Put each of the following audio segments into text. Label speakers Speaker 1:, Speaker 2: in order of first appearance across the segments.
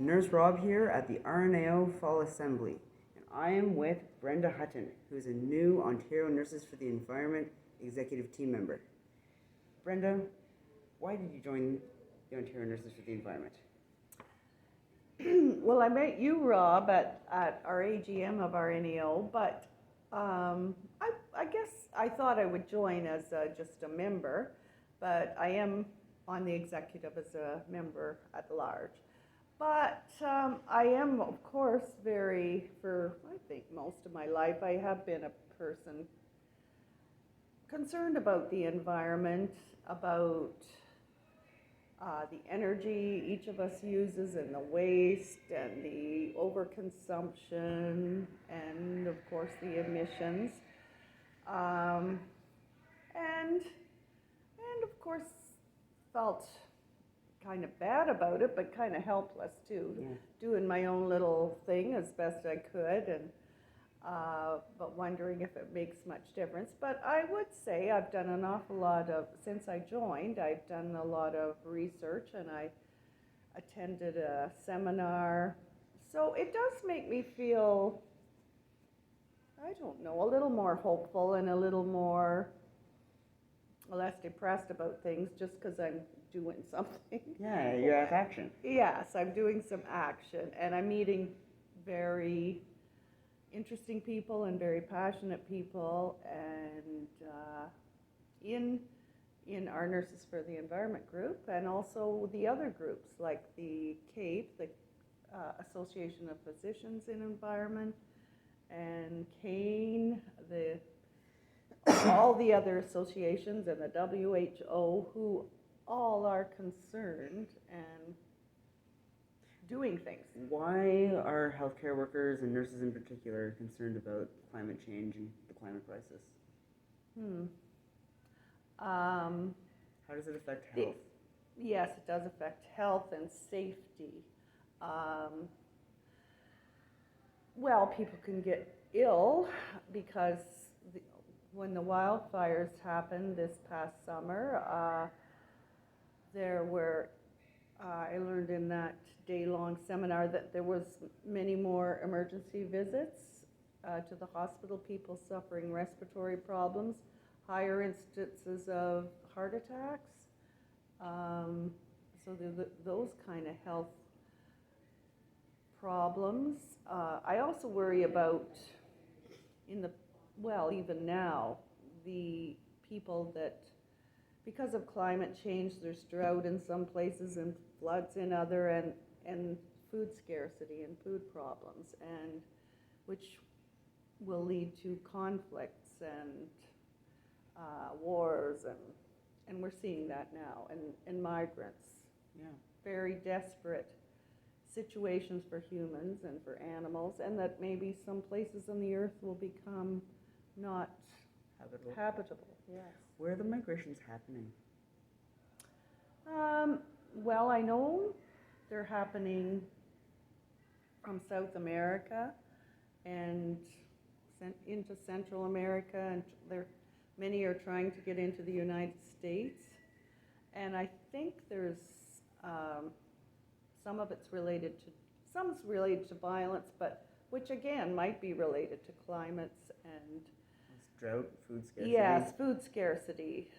Speaker 1: Nurse Rob here at the RNAO Fall Assembly, and I am with Brenda Hutton, who is a new Ontario Nurses for the Environment Executive Team member. Brenda, why did you join the Ontario Nurses for the Environment?
Speaker 2: Well, I met you, Rob, at our AGM of RNAO, but I guess I thought I would join as just a member, but I am on the executive as a member at large. But I am, of course, for I think most of my life, I have been a person concerned about the environment, about the energy each of us uses and the waste and the overconsumption and, of course, the emissions. And of course, felt kind of bad about it, but kind of helpless too, doing my own little thing as best I could, and but wondering if it makes much difference. But I would say I've done an awful lot of, since I joined, I've done a lot of research, and I attended a seminar. So it does make me feel, I don't know, a little more hopeful and a little more less depressed about things just because I'm doing something.
Speaker 1: Yeah, you have action.
Speaker 2: Yes, I'm doing some action, and I'm meeting very interesting people and very passionate people, and in our Nurses for the Environment group, and also the other groups like the CAPE, the Association of Physicians in Environment, and CANE, all the other associations, and the WHO, who all are concerned and doing things.
Speaker 1: Why are healthcare workers and nurses in particular concerned about climate change and the climate crisis? How does it affect health?
Speaker 2: Yes, it does affect health and safety. Well, people can get ill because when the wildfires happened this past summer, there were, I learned in that day-long seminar that there was many more emergency visits to the hospital, people suffering respiratory problems, higher instances of heart attacks. So those kind of health problems. I also worry about, even now, the people that, because of climate change, there's drought in some places and floods in other, and food scarcity and food problems, and which will lead to conflicts and wars, and we're seeing that now, and migrants.
Speaker 1: Yeah. Very
Speaker 2: desperate situations for humans and for animals, and that maybe some places on the earth will become not habitable. Yes.
Speaker 1: Where are the migrations happening?
Speaker 2: Well, I know they're happening from South America and into Central America, and many are trying to get into the United States. And I think there's some of it's related to violence, but which again might be related to climates and
Speaker 1: drought, food scarcity.
Speaker 2: Yes, food scarcity.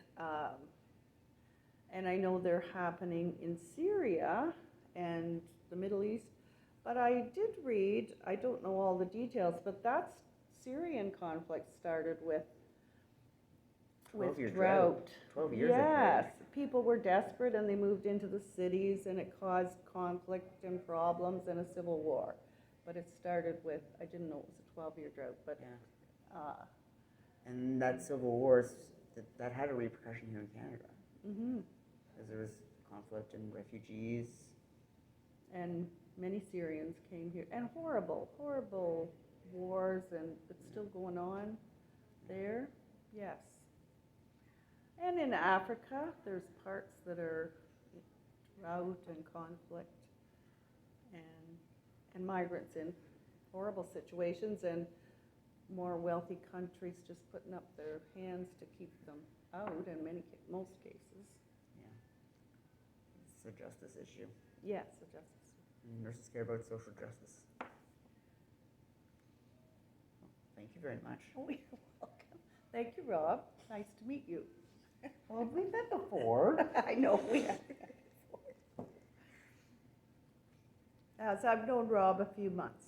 Speaker 2: And I know they're happening in Syria and the Middle East, but I did read, I don't know all the details, but that Syrian conflict started with drought.
Speaker 1: 12 years.
Speaker 2: Yes, people were desperate and they moved into the cities, and it caused conflict and problems and a civil war. But it started with, I didn't know it was a 12-year drought, but
Speaker 1: and that civil war, that had a repercussion here in Canada. Because there was conflict and refugees.
Speaker 2: And many Syrians came here. And horrible, horrible wars, and it's still going on there. Yes. And in Africa, there's parts that are drought and conflict, and migrants in horrible situations, and more wealthy countries just putting up their hands to keep them out in most cases.
Speaker 1: Yeah. It's a justice issue.
Speaker 2: Yes, a justice.
Speaker 1: and nurses care about social justice. Thank you very much.
Speaker 2: Oh, you're welcome. Thank you, Rob. Nice to meet you.
Speaker 1: Well, we've met before.
Speaker 2: I know we have. As I've known Rob a few months.